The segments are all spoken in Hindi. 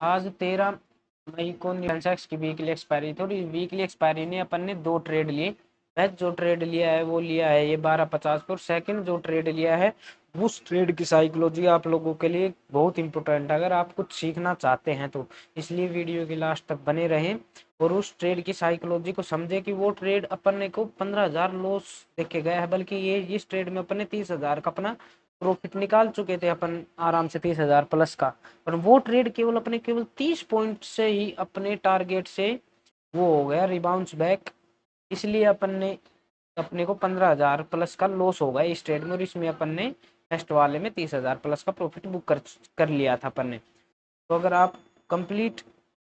आज 13 मई को सेंसेक्स की वीकली एक्सपायरी थी और वीकली एक्सपायरी ने अपन ने दो ट्रेड लिए। पहले जो ट्रेड लिया है वो लिया है ये 12.50 पे, और सेकंड जो ट्रेड लिया है उस ट्रेड की साइकोलॉजी आप लोगों के लिए बहुत इंपॉर्टेंट है अगर आप कुछ सीखना चाहते हैं तो। इसलिए वीडियो के लास्ट तक बने रहें और उस ट्रेड की साइकोलॉजी को समझे कि वो ट्रेड अपन ने को 15,000 लॉस देखे गया है, बल्कि ये इस ट्रेड में अपन ने 30,000 का अपना प्रॉफिट निकाल चुके थे अपन आराम से 30,000 प्लस का। पर वो ट्रेड केवल 30 पॉइंट से ही अपने टारगेट से वो हो गया रिबाउंस बैक। इसलिए अपन ने अपने को 15,000 प्लस का लॉस होगा इस ट्रेड में, और इसमें अपन ने नेक्स्ट वाले में 30,000 प्लस का प्रॉफिट बुक कर लिया था अपन ने। तो अगर आप कंप्लीट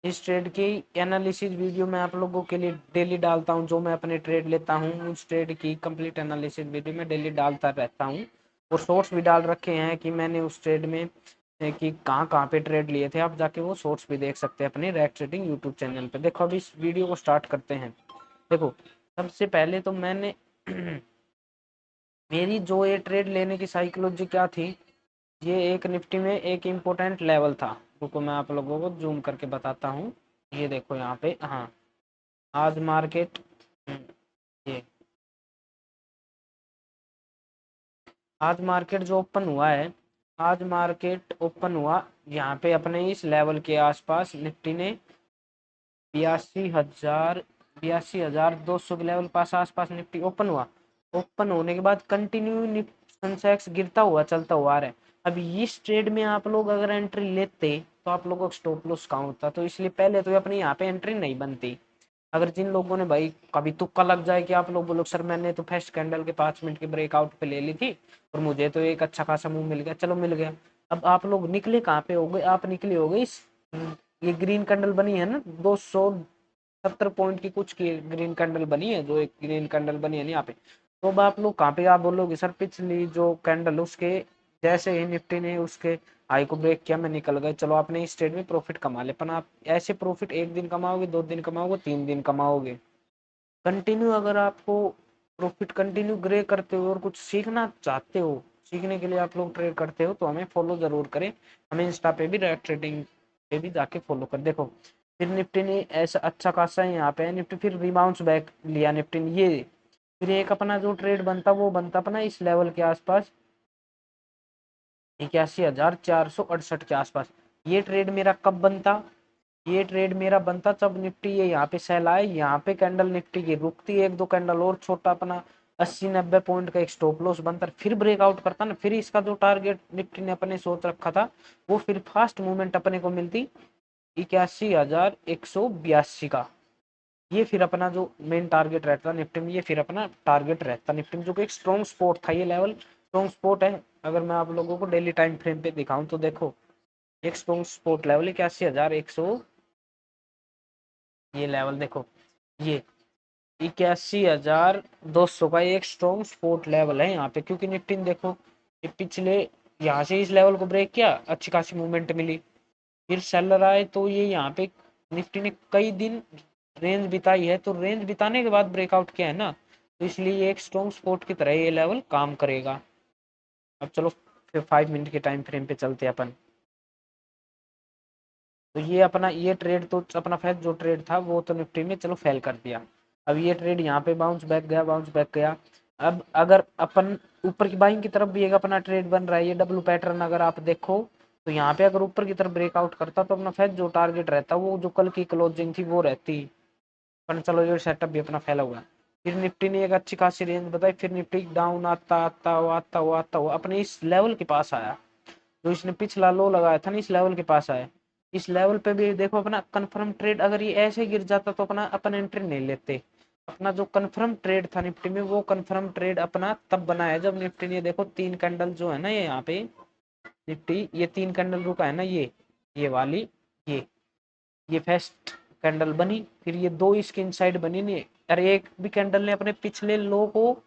इस ट्रेड की एनालिसिस वीडियो मैं आप लोगों के लिए डेली डालता हूं, जो मैं अपने ट्रेड लेता हूं उस ट्रेड की कंप्लीट एनालिसिस वीडियो में डेली डालता रहता हूं, और शॉर्ट्स भी डाल रखे हैं कि मैंने उस ट्रेड में कि कहाँ कहाँ पे ट्रेड लिए थे। आप जाके वो शॉर्ट्स भी देख सकते हैं अपने रैक ट्रेडिंग यूट्यूब चैनल पे। देखो अभी इस वीडियो को स्टार्ट करते हैं। देखो सबसे पहले तो मैंने मेरी जो ये ट्रेड लेने की साइकोलॉजी क्या थी, ये एक निफ्टी में एक इम्पोर्टेंट लेवल था। रुको मैं आप लोगों को जूम करके बताता हूँ। ये देखो यहाँ पे, हाँ आज मार्केट, ये आज मार्केट जो ओपन हुआ है, आज मार्केट ओपन हुआ यहाँ पे अपने इस लेवल के आसपास। निफ्टी ने 82,000, 82,200 के लेवल पास आसपास निफ्टी ओपन हुआ। ओपन होने के बाद कंटिन्यू सेंसेक्स गिरता हुआ चलता हुआ आ रहा है। अब इस ट्रेड में आप लोग अगर एंट्री लेते तो आप लोगों का स्टॉप लॉस कहाँ होता, तो इसलिए पहले तो अपनी यहाँ पे एंट्री नहीं बनती। अगर जिन लोगों ने भाई कभी तुक्का लग जाए कि आप लोग बोलो सर मैंने तो फर्स्ट कैंडल के 5 मिनट के ब्रेकआउट पे ले ली थी और मुझे तो एक अच्छा खासा मूव मिल गया, चलो मिल गया। अब आप लोग निकले कहाँ पे हो गए, आप निकले हो गए इस ये ग्रीन कैंडल बनी है ना 270 पॉइंट की कुछ की ग्रीन कैंडल बनी है, जो एक ग्रीन कैंडल बनी है ना यहाँ पे। तो अब आप लोग कहाँ पे आप बोलोगे सर पिछली जो कैंडल उसके जैसे ही निफ्टी ने उसके हाई को ब्रेक किया मैं निकल गए, चलो आपने इस ट्रेड में प्रॉफिट कमा ले। पर आप ऐसे प्रॉफिट एक दिन कमाओगे, 2 दिन कमाओगे, 3 दिन कमाओगे। कंटिन्यू अगर आपको प्रॉफिट कंटिन्यू ग्रे करते हो और कुछ सीखना चाहते हो, सीखने के लिए आप लोग ट्रेड करते हो तो हमें फॉलो जरूर करें। हमें इंस्टा पे भी ट्रेडिंग पे भी जाके फॉलो कर। देखो फिर निफ्टी ने ऐसा अच्छा खासा यहाँ पे निफ्टी फिर रिबाउंस बैक लिया निफ्टी ने। ये फिर एक अपना जो ट्रेड बनता वो बनता अपना इस लेवल के आसपास 81,468 के आसपास। ये ट्रेड मेरा कब बनता, ये ट्रेड मेरा बनता जब निफ्टी ये यहाँ पे सेल आए, यहाँ पे कैंडल निफ्टी की रुकती, एक दो कैंडल और छोटा अपना 80-90 पॉइंट का एक स्टॉप लॉस बनता, फिर ब्रेकआउट करता ना, फिर इसका जो टारगेट निफ्टी ने अपने सोच रखा था वो फिर फास्ट मूवमेंट अपने को मिलती 81,182 का। ये फिर अपना जो मेन टारगेट रहता निफ्टी में, ये फिर अपना टारगेट रहता निफ्टी में, जो कि एक स्ट्रॉन्ग स्पॉट था। ये लेवल स्ट्रॉन्ग स्पॉट है। अगर मैं आप लोगों को डेली टाइम फ्रेम पे दिखाऊं तो देखो एक स्ट्रॉन्ग स्पॉट लेवल 81,100, ये लेवल देखो, ये 81,200 का एक स्ट्रॉन्ग स्पॉट लेवल है यहाँ पे। क्योंकि निफ्टी ने देखो ये पिछले यहाँ से इस लेवल को ब्रेक किया, अच्छी खासी मूवमेंट मिली, फिर सेलर आए तो ये यहाँ पे निफ्टी ने कई दिन रेंज बिताई है, तो रेंज बिताने के बाद ब्रेकआउट किया है ना, तो इसलिए ये एक स्ट्रॉन्ग स्पॉट की तरह ये लेवल काम करेगा। अब चलो फिर 5 मिनट के टाइम फ्रेम पे चलते हैं अपन। तो ये अपना ये ट्रेड तो अपना फैल जो ट्रेड था वो तो निफ्टी ने चलो फेल कर दिया। अब ये ट्रेड यहाँ पे बाउंस बैक गया, बाउंस बैक गया। अब अगर अपन ऊपर की बाइंग की तरफ भी एक अपना ट्रेड बन रहा है, ये डब्लू पैटर्न अगर आप देखो तो यहाँ पे अगर ऊपर की तरफ ब्रेकआउट करता तो अपना फैल जो टारगेट रहता वो जो कल की क्लोजिंग थी वो रहती। पर चलो ये सेटअप भी अपना फैला हुआ है। फिर निफ्टी ने एक अच्छी खासी रेंज बताई, फिर निफ्टी डाउन आता आता हुआ आता हुआ आता हुआ अपने इस लेवल के पास आया, जो इसने पिछला लो लगाया था ना इस लेवल के पास आया। इस लेवल पे भी देखो अपना कंफर्म ट्रेड, अगर ये ऐसे गिर जाता तो अपना अपन एंट्री नहीं लेते। अपना जो कंफर्म ट्रेड था निफ्टी में वो कंफर्म ट्रेड अपना तब बनाया जब निफ्टी ने देखो 3 कैंडल जो है ना ये यहाँ पे निफ्टी ये 3 कैंडल रुका है ना, ये वाली, ये ये फर्स्ट कैंडल बनी, फिर ये दो इसके इनसाइड बनी नहीं। अरे एक भी कैंडल ने अपने पिछले लो को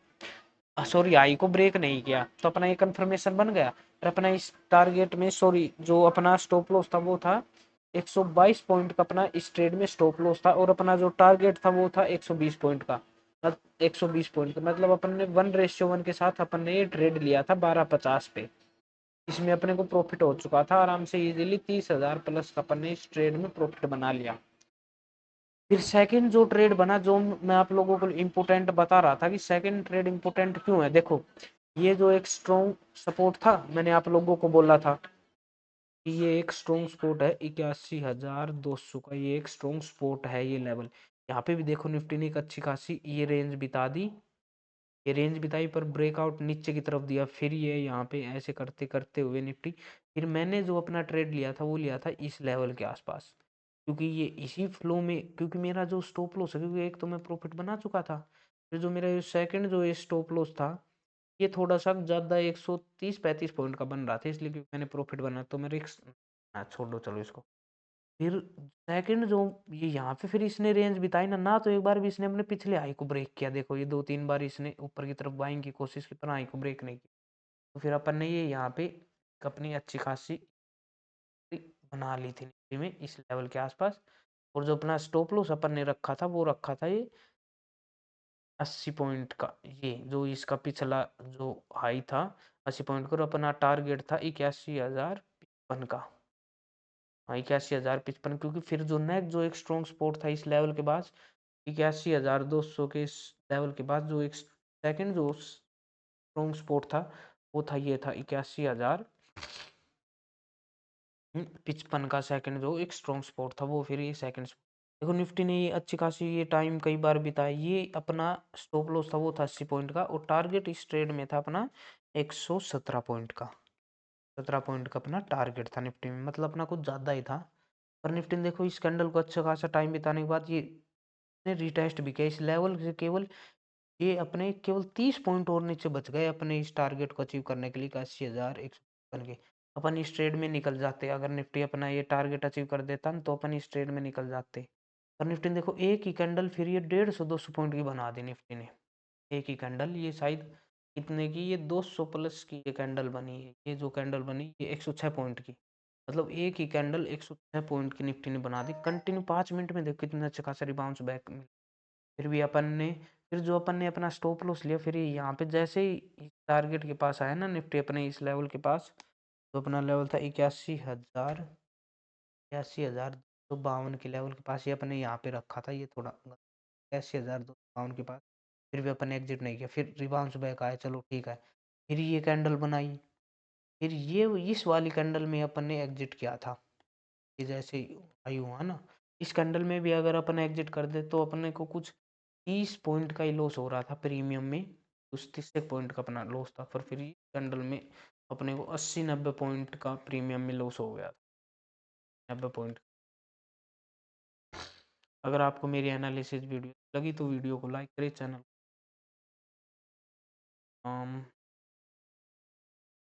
सॉरी हाई को ब्रेक नहीं किया, तो अपना ये कंफर्मेशन बन गया। और अपना इस टारगेट में सॉरी जो अपना स्टॉप लॉस था वो था 122 पॉइंट का, अपना इस ट्रेड में स्टॉप लॉस था, और अपना जो टारगेट था वो था 120 पॉइंट का। 120 पॉइंट का मतलब अपन ने 1:1 के साथ अपन ने ये ट्रेड लिया था 12.50 पे। इसमें अपने को प्रॉफिट हो चुका था आराम से, इजीली 30,000 प्लस का अपन ने इस ट्रेड में प्रॉफिट बना लिया। फिर सेकंड जो ट्रेड बना, जो मैं आप लोगों को इम्पोर्टेंट बता रहा था कि सेकंड ट्रेड इम्पोर्टेंट क्यों है, देखो ये जो एक स्ट्रॉन्ग सपोर्ट था, मैंने आप लोगों को बोला था कि ये एक स्ट्रॉन्ग सपोर्ट है 81,200 का, ये एक स्ट्रॉन्ग सपोर्ट है ये लेवल। यहाँ पे भी देखो निफ्टी ने एक अच्छी खासी ये रेंज बिता दी, ये रेंज बिताई पर ब्रेकआउट नीचे की तरफ दिया, फिर ये यहाँ पे ऐसे करते करते हुए निफ्टी, फिर मैंने जो अपना ट्रेड लिया था वो लिया था इस लेवल के आसपास, क्योंकि ये इसी फ्लो में, क्योंकि मेरा जो स्टॉप लॉस है, क्योंकि एक तो मैं प्रॉफिट बना चुका था, फिर जो मेरा सेकंड जो ये स्टॉप लॉस था ये थोड़ा सा ज़्यादा 130-35 पॉइंट का बन रहा था, इसलिए क्योंकि मैंने प्रॉफिट बना तो मैं रिस्क, छोड़ दो चलो इसको। फिर सेकंड जो ये यहाँ पे फिर इसने रेंज बिताई ना, ना तो एक बार भी इसने अपने पिछले हाई को ब्रेक किया, देखो ये 2-3 बार इसने ऊपर की तरफ बाइंग की कोशिश की पर हाई को ब्रेक नहीं की, तो फिर अपन ने ये यहाँ पे अपनी अच्छी खासी बना ली थी निफ्टी में इस लेवल के आसपास। और जो अपना स्टॉप लॉस अपन ने रखा था वो रखा था ये 80 पॉइंट का, ये जो इसका पिछला जो हाई था 80 पॉइंट का, और अपना टारगेट था 81,055 का, हाँ 81,055, क्योंकि फिर जो नेक्स्ट जो एक स्ट्रॉन्ग सपोर्ट था इस लेवल के बाद 81,200 के, इस लेवल के बाद जो एक सेकंड जो स्ट्रॉन्ग सपोर्ट था वो था ये था 81,055 का, सेकंड जो एक स्ट्रॉन्ग सपोर्ट था वो, फिर ये सेकंड। देखो निफ्टी ने ये अच्छी खासी ये टाइम कई बार बिताया, ये अपना स्टॉप लॉस था वो था 80 पॉइंट का, और टारगेट इस ट्रेड में था अपना 117 पॉइंट का, 17 पॉइंट का अपना टारगेट था निफ्टी में, मतलब अपना कुछ ज़्यादा ही था। पर निफ्टी ने देखो इस कैंडल को अच्छा खासा टाइम बिताने के बाद ये रिटेस्ट भी किया इस लेवल से, केवल ये अपने केवल 30 पॉइंट और नीचे बच गए अपने इस टारगेट को अचीव करने के लिए 81,155 के। अपन इस ट्रेड में निकल जाते, अगर निफ्टी अपना ये टारगेट अचीव कर देता ना तो अपन इस ट्रेड में निकल जाते। पर निफ्टी ने देखो एक ही कैंडल फिर ये 150-200 पॉइंट की बना दी निफ्टी ने, एक ही कैंडल, ये शायद कितने की, ये 200 प्लस की ये कैंडल बनी है, ये जो कैंडल बनी ये 106 पॉइंट की, मतलब एक ही कैंडल 106 पॉइंट की निफ्टी ने बना दी कंटिन्यू 5 मिनट में, देखो कितने अच्छा खासा बाउंस बैक। फिर भी अपन ने, फिर जो अपन ने अपना स्टॉप लॉस लिया, फिर यहाँ पे जैसे ही टारगेट के पास आया ना निफ्टी अपने इस लेवल के पास, तो अपना लेवल था 81,252 के लेवल के पास, ये अपने यहाँ पे रखा था, ये थोड़ा 81,252 के पास, फिर भी अपन एग्जिट नहीं किया, फिर रिबाउंस बैक आया, चलो ठीक है, फिर ये कैंडल बनाई, फिर ये इस वाली कैंडल में अपन ने एग्जिट किया था, ये जैसे आई हुआ ना, इस कैंडल में भी अगर अपन एग्जिट कर दे तो अपने को कुछ 30 पॉइंट का ही लॉस हो रहा था प्रीमियम में, उस 30 पॉइंट का अपना लॉस था, पर फिर कैंडल में अपने को 80-90 पॉइंट का प्रीमियम में लॉस हो गया, 90 पॉइंट। अगर आपको मेरी एनालिसिस वीडियो लगी तो वीडियो को लाइक करें, चैनल